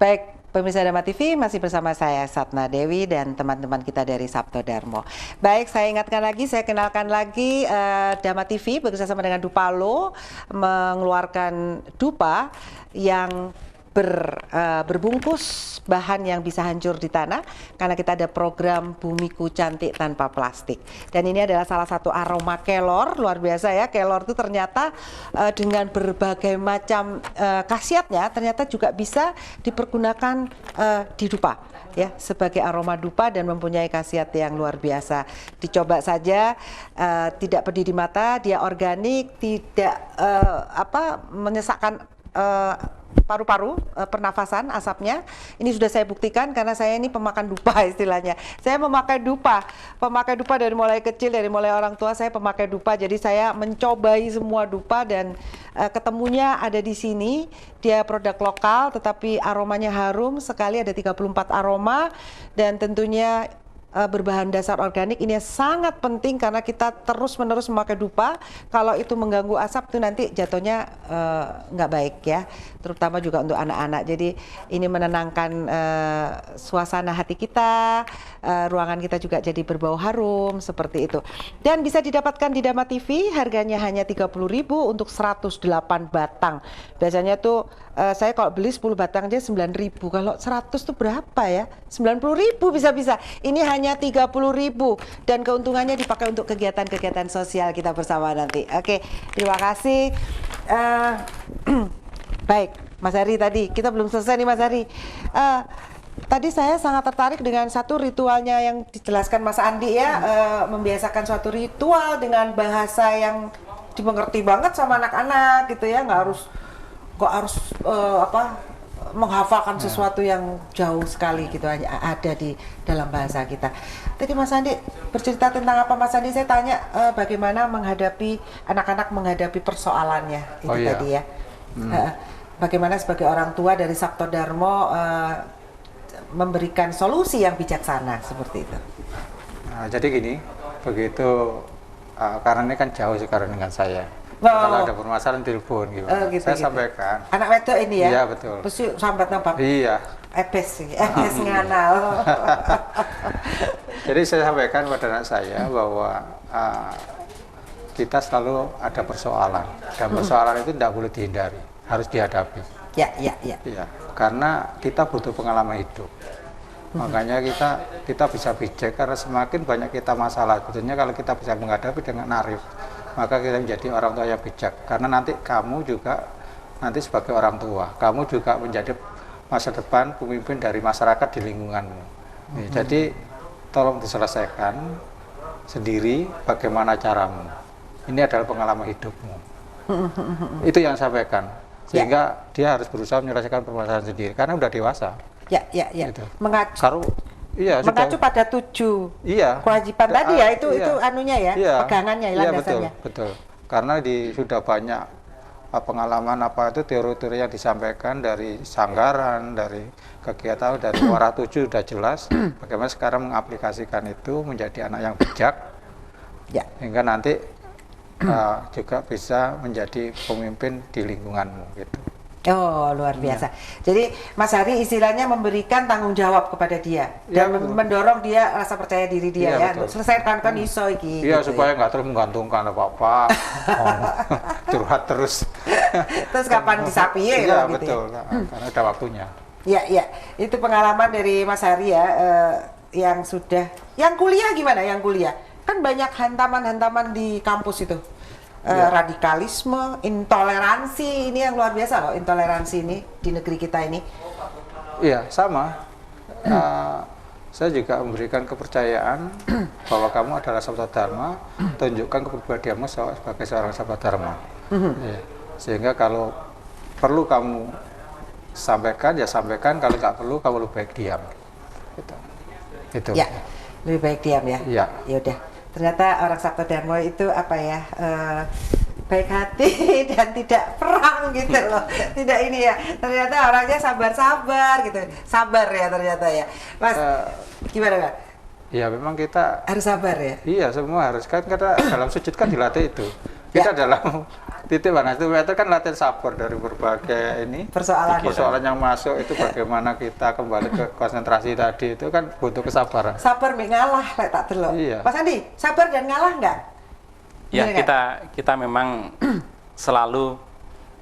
Baik, pemirsa Dharma TV masih bersama saya Satna Dewi dan teman-teman kita dari Sabto Dharma. Baik, saya ingatkan lagi, saya kenalkan lagi Dharma TV bekerjasama dengan Dupalo mengeluarkan dupa yang berbungkus bahan yang bisa hancur di tanah karena kita ada program Bumiku Cantik Tanpa Plastik. Dan ini adalah salah satu aroma kelor, luar biasa ya. Kelor itu ternyata dengan berbagai macam khasiatnya ternyata juga bisa dipergunakan di dupa ya, sebagai aroma dupa dan mempunyai khasiat yang luar biasa. Dicoba saja, tidak pedih di mata, dia organik, tidak menyesakkan paru-paru, pernafasan, asapnya. Ini sudah saya buktikan karena saya ini pemakan dupa istilahnya. Saya memakai dupa dari mulai kecil, dari mulai orang tua saya pemakai dupa. Jadi saya mencobai semua dupa dan ketemunya ada di sini. Dia produk lokal tetapi aromanya harum sekali, ada 34 aroma dan tentunya berbahan dasar organik. Ini sangat penting karena kita terus-menerus memakai dupa. Kalau itu mengganggu asap itu nanti jatuhnya nggak baik ya, terutama juga untuk anak-anak. Jadi ini menenangkan suasana hati kita, ruangan kita juga jadi berbau harum seperti itu. Dan bisa didapatkan di Dharma TV, harganya hanya 30.000 untuk 108 batang. Biasanya tuh saya kalau beli 10 batang aja 9.000. Kalau 100 tuh berapa ya? 90.000 bisa-bisa. Ini hanya 30.000 dan keuntungannya dipakai untuk kegiatan-kegiatan sosial kita bersama nanti. Oke, terima kasih. Baik, Mas Hari tadi kita belum selesai nih Mas Hari. Tadi saya sangat tertarik dengan satu ritualnya yang dijelaskan Mas Andi ya, membiasakan suatu ritual dengan bahasa yang dimengerti banget sama anak-anak gitu ya, nggak harus menghafalkan sesuatu yang jauh sekali gitu, hanya ada di dalam bahasa kita. Tadi Mas Andi bercerita tentang apa Mas Andi? Saya tanya bagaimana menghadapi anak-anak menghadapi persoalannya itu tadi ya. Bagaimana sebagai orang tua dari Sabto Dharma memberikan solusi yang bijaksana seperti itu. Nah, jadi gini, begitu karena ini kan jauh sekarang dengan saya. Kalau ada permasalahan telepon gitu. Saya sampaikan. Anak wedok ini ya? Iya betul. Pasti sambat nambah. Iya. Ebes nganal. Jadi saya sampaikan pada anak saya bahwa kita selalu ada persoalan dan persoalan itu tidak boleh dihindari, harus dihadapi. Ya. Iya. Karena kita butuh pengalaman hidup. Makanya kita bisa bijak karena semakin banyak kita masalah, tentunya kalau kita bisa menghadapi dengan arif, maka kita menjadi orang tua yang bijak. Karena nanti kamu juga nanti sebagai orang tua, kamu juga menjadi masa depan pemimpin dari masyarakat di lingkunganmu. Jadi tolong diselesaikan sendiri bagaimana caramu. Ini adalah pengalaman hidupmu. Itu yang saya sampaikan. Sehingga dia harus berusaha menyelesaikan permasalahan sendiri karena udah dewasa. Ya. Gitu. Mengacu pada 7 kewajiban tadi ya, itu anunya ya, pegangannya ya, landasannya. Betul. Karena sudah banyak pengalaman itu teori-teori yang disampaikan dari Sanggaran, dari kegiatan dari Muara 7 sudah jelas. Bagaimana sekarang mengaplikasikan itu menjadi anak yang bijak, hingga nanti juga bisa menjadi pemimpin di lingkunganmu gitu. Oh, luar biasa. Jadi Mas Hari istilahnya memberikan tanggung jawab kepada dia dan mendorong dia rasa percaya diri dia ya. Untuk selesaikan kan iso iki. Iya, gitu, supaya nggak terus menggantungkan apa-apa. Curhat terus. Terus kapan disapi ya? Iya, gitu betul. Ya. Karena ada waktunya. Iya. Itu pengalaman dari Mas Hari ya, yang kuliah gimana? Yang kuliah kan banyak hantaman-hantaman di kampus itu. Radikalisme, intoleransi, ini yang luar biasa loh, intoleransi ini di negeri kita ini. Iya, sama. Saya juga memberikan kepercayaan bahwa kamu adalah Sabto Dharma, tunjukkan kepribadianmu sebagai seorang Sabto Dharma. Sehingga kalau perlu kamu sampaikan, ya sampaikan, kalau nggak perlu kamu lebih baik diam. Itu. Ya, lebih baik diam ya. Iya. Ya udah. Ternyata orang Sabto Dharma itu baik hati dan tidak perang gitu loh. Tidak ini ya. Ternyata orangnya sabar-sabar gitu. Sabar ya ternyata ya. Mas, gimana Pak? Ya memang kita harus sabar ya. Iya, semua harus kan, karena dalam sujud kan dilatih itu. Kita dalam Titik mana itu meter kan latihan sabar dari berbagai ini persoalan yang masuk itu bagaimana kita kembali ke konsentrasi tadi itu kan butuh kesabaran. Sabar mek ngalah lek tak delok. Iya. Mas Andi, sabar dan ngalah enggak? Ya, kita memang selalu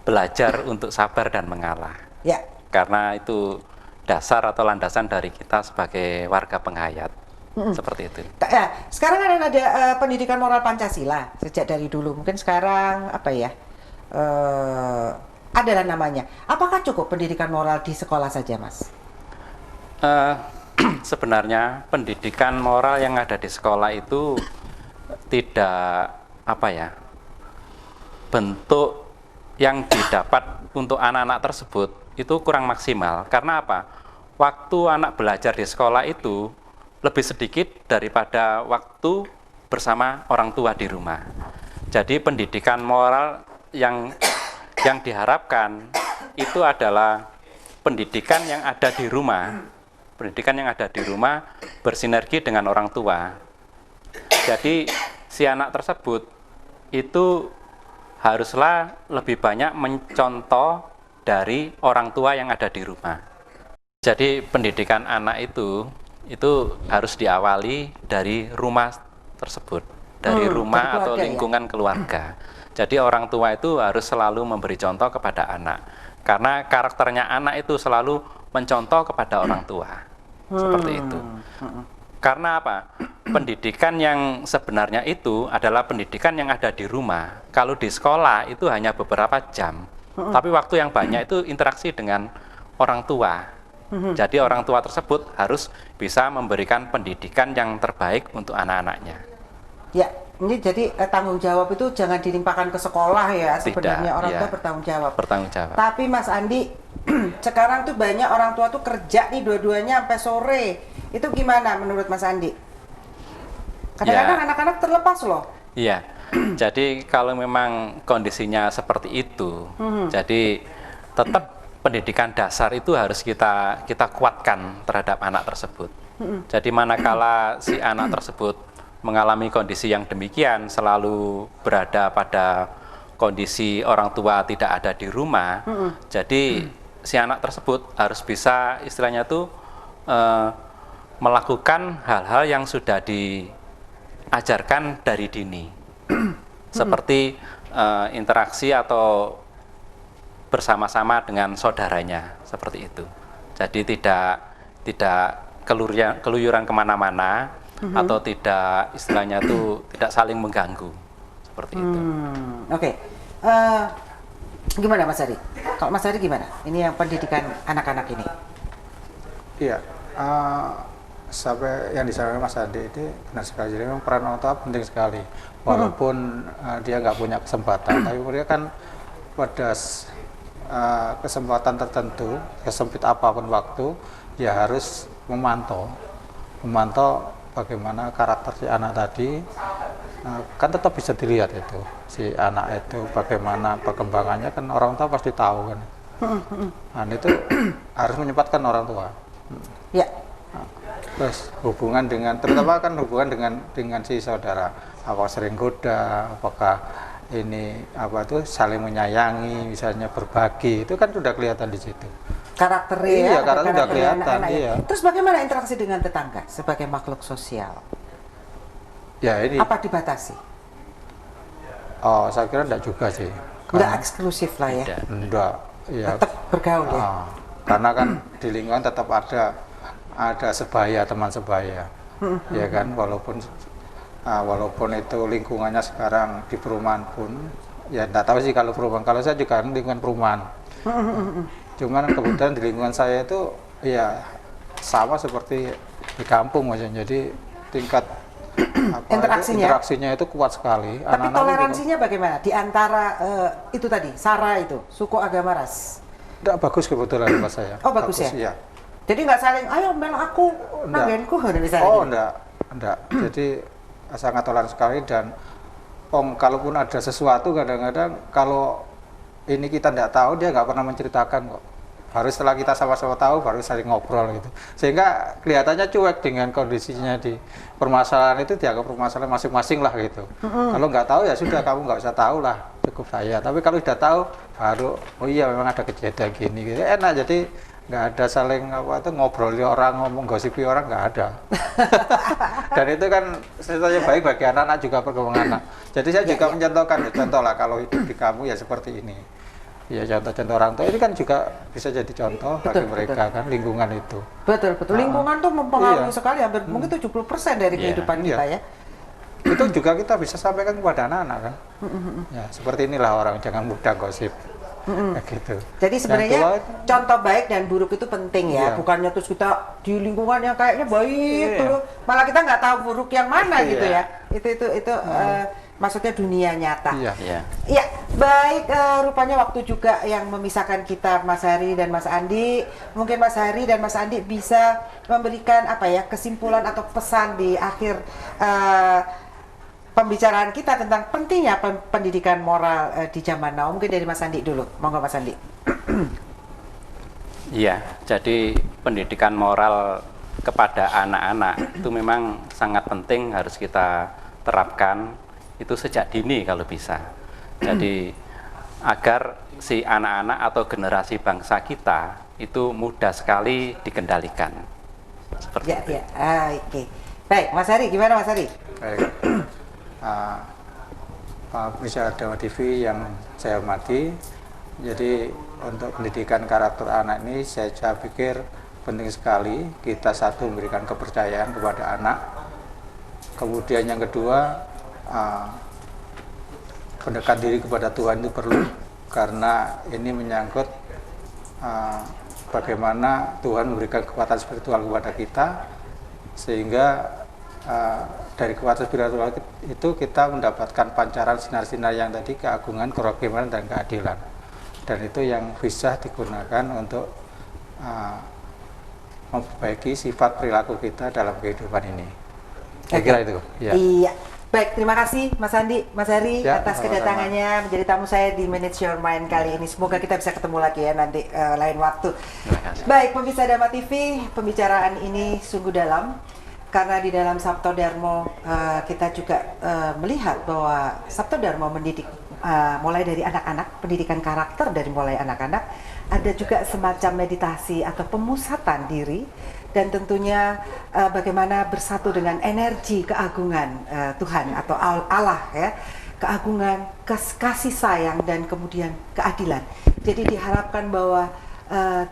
belajar untuk sabar dan mengalah. Ya. Karena itu dasar atau landasan dari kita sebagai warga penghayat. Seperti itu. Ya, sekarang kan ada pendidikan moral Pancasila sejak dari dulu. Mungkin sekarang apa ya? Adalah namanya. Apakah cukup pendidikan moral di sekolah saja, Mas? Sebenarnya pendidikan moral yang ada di sekolah itu tidak apa ya? Bentuk yang didapat untuk anak-anak tersebut itu kurang maksimal. Karena apa? Waktu anak belajar di sekolah itu lebih sedikit daripada waktu bersama orang tua di rumah. Jadi pendidikan moral yang diharapkan itu adalah pendidikan yang ada di rumah. Pendidikan yang ada di rumah bersinergi dengan orang tua. Jadi si anak tersebut itu haruslah lebih banyak mencontoh dari orang tua yang ada di rumah. Jadi pendidikan anak itu harus diawali dari rumah tersebut, dari rumah atau lingkungan keluarga. Jadi orang tua itu harus selalu memberi contoh kepada anak, karena karakternya anak itu selalu mencontoh kepada orang tua, seperti itu. Karena apa? Pendidikan yang sebenarnya itu adalah pendidikan yang ada di rumah. Kalau di sekolah itu hanya beberapa jam, tapi waktu yang banyak itu interaksi dengan orang tua. Jadi orang tua tersebut harus bisa memberikan pendidikan yang terbaik untuk anak-anaknya. Ya, ini jadi tanggung jawab itu jangan dilimpahkan ke sekolah ya. Sebenarnya orang tua bertanggung jawab. Bertanggung jawab. Tapi Mas Andi, sekarang tuh banyak orang tua tuh kerja nih dua-duanya sampai sore. Itu gimana menurut Mas Andi? Kadang-kadang anak-anak terlepas loh. Iya. Jadi kalau memang kondisinya seperti itu, jadi tetap pendidikan dasar itu harus kita kuatkan terhadap anak tersebut. Jadi manakala si anak tersebut mengalami kondisi yang demikian, selalu berada pada kondisi orang tua tidak ada di rumah, jadi si anak tersebut harus bisa istilahnya tuh melakukan hal-hal yang sudah diajarkan dari dini, seperti interaksi atau bersama-sama dengan saudaranya, seperti itu. Jadi tidak keluyuran kemana-mana, atau tidak istilahnya itu tidak saling mengganggu, seperti itu. Oke. Gimana Mas Ari? Kalau Mas Ari gimana? Ini yang pendidikan anak-anak ini. Iya. Sampai yang disampaikan Mas Andi itu benar sekali. Jadi memang peran orang tua penting sekali. Walaupun dia nggak punya kesempatan, tapi mereka kan pada kesempatan tertentu, sesempit apapun waktu, ya harus memantau bagaimana karakter si anak tadi. Kan tetap bisa dilihat itu si anak itu bagaimana perkembangannya, kan orang tua pasti tahu kan. Nah, itu harus menyempatkan orang tua. Ya. Terus hubungan dengan, terutama kan hubungan dengan si saudara, apakah sering goda, apakah ini apa tuh saling menyayangi, misalnya berbagi, itu kan sudah kelihatan di situ. Karakternya, iya, karakter sudah kelihatan. Iya. Terus bagaimana interaksi dengan tetangga sebagai makhluk sosial? Ya ini. Apa dibatasi? Oh, saya kira enggak juga sih. Enggak eksklusif lah ya. Enggak. Ya. Tetap bergaul ya. Karena kan di lingkungan tetap ada sebaya, teman sebaya, ya kan, walaupun itu lingkungannya sekarang di perumahan pun, ya enggak tahu sih kalau perumahan, kalau saya juga lingkungan perumahan, cuman kebetulan di lingkungan saya itu ya sama seperti di kampung maksudnya, jadi tingkat interaksinya itu kuat sekali. Tapi toleransinya bagaimana di antara itu tadi, SARA itu, suku agama ras? Enggak, bagus kebetulan Mas saya. Oh bagus ya? Iya. Jadi nggak saling, ayo mel aku, nanggenku, misalnya. Oh gitu. enggak. Jadi sangat toleran sekali, dan kalaupun ada sesuatu kadang-kadang kalau ini kita enggak tahu, dia nggak pernah menceritakan kok. Baru setelah kita sama-sama tahu baru saling ngobrol gitu. Sehingga kelihatannya cuek dengan kondisinya di permasalahan itu, dianggap permasalahan masing-masing lah gitu. Kalau nggak tahu ya sudah, kamu nggak usah tahu lah. cukup saya. Tapi kalau sudah tahu baru oh iya memang ada kejadian gini gitu. Enak, jadi nggak ada saling apa itu ngobroli orang, ngomong gosipi orang, nggak ada. Dan itu kan ceritanya baik bagi anak-anak juga, perkembangan anak. Jadi saya juga mencontohkan, contoh lah kalau hidup di kamu ya seperti ini. Ya contoh-contoh orang tua ini kan juga bisa jadi contoh bagi mereka kan, lingkungan itu. Betul. Lingkungan tuh mempengaruhi Iya. sekali, hampir mungkin 70% dari kehidupan kita ya. Itu juga kita bisa sampaikan kepada anak-anak kan. Ya seperti inilah orang, jangan mudah gosip. Kayak gitu. Jadi sebenarnya Yang kedua, contoh baik dan buruk itu penting ya, Iya. bukannya terus kita di lingkungan yang kayaknya baik Iya. tuh, malah kita nggak tahu buruk yang mana Iya. gitu ya. Itu maksudnya dunia nyata. iya. Ya. Iya, baik, rupanya waktu juga yang memisahkan kita, Mas Hari dan Mas Andi. Mungkin Mas Hari dan Mas Andi bisa memberikan apa ya, kesimpulan atau pesan di akhir pembicaraan kita tentang pentingnya pendidikan moral di zaman now. Mungkin dari Mas Andi dulu, monggo Mas Andi. Iya, jadi pendidikan moral kepada anak-anak itu memang sangat penting, harus kita terapkan itu sejak dini kalau bisa. Jadi agar si anak-anak atau generasi bangsa kita itu mudah sekali dikendalikan. Seperti itu. Ya. Oke. Baik, Mas Hari, gimana Mas Hari? Baik. Pak Pemirsa Dharma TV yang saya hormati, jadi untuk pendidikan karakter anak ini saya pikir penting sekali kita satu memberikan kepercayaan kepada anak, kemudian yang kedua pendekatan diri kepada Tuhan itu perlu, karena ini menyangkut bagaimana Tuhan memberikan kekuatan spiritual kepada kita, sehingga dari kekuatan spiritual itu kita mendapatkan pancaran sinar-sinar yang tadi, keagungan, kerohanian, dan keadilan. Dan itu yang bisa digunakan untuk memperbaiki sifat perilaku kita dalam kehidupan ini. Saya kira itu. Ya. Iya. Baik, terima kasih Mas Andi, Mas Hari Ya, atas sama-sama. kedatangannya menjadi tamu saya di Manage Your Mind kali ini. Semoga kita bisa ketemu lagi ya nanti lain waktu. Terima kasih. Baik, pemirsa Dharma TV, pembicaraan ini sungguh dalam karena di dalam Sabto Dharma kita juga melihat bahwa Sabto Dharma mendidik mulai dari anak-anak, pendidikan karakter dari mulai anak-anak, ada juga semacam meditasi atau pemusatan diri, dan tentunya bagaimana bersatu dengan energi keagungan Tuhan atau Allah ya, keagungan, kasih sayang, dan kemudian keadilan. Jadi diharapkan bahwa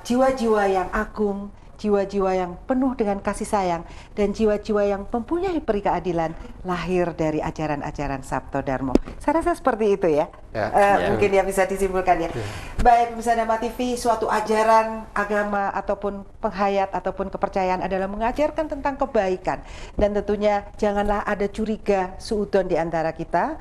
jiwa-jiwa yang agung, jiwa-jiwa yang penuh dengan kasih sayang, dan jiwa-jiwa yang mempunyai peri keadilan lahir dari ajaran-ajaran Sabto Dharma. Saya rasa seperti itu ya. Ya. Mungkin ya bisa disimpulkan ya. Baik, pemirsa Dharma TV, suatu ajaran agama ataupun penghayat ataupun kepercayaan adalah mengajarkan tentang kebaikan, dan tentunya janganlah ada curiga suudon di antara kita.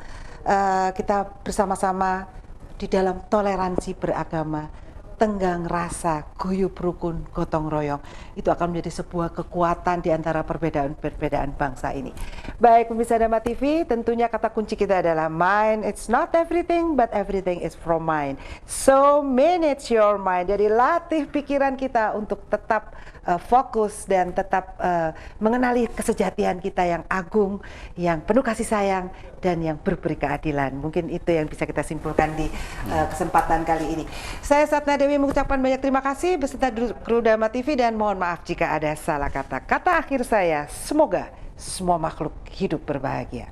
Kita bersama-sama di dalam toleransi beragama, tenggang rasa, guyub rukun, gotong royong. Itu akan menjadi sebuah kekuatan di antara perbedaan-perbedaan bangsa ini. Baik, pemirsa Dharma TV, tentunya kata kunci kita adalah mind. It's not everything, but everything is from mind. So manage your mind. Jadi latih pikiran kita untuk tetap fokus dan tetap mengenali kesejatian kita yang agung, yang penuh kasih sayang, dan yang berberi keadilan. Mungkin itu yang bisa kita simpulkan di kesempatan kali ini. Saya Satna Dewi mengucapkan banyak terima kasih beserta kru Dharma TV, dan mohon maaf jika ada salah kata. Kata akhir saya, semoga semua makhluk hidup berbahagia.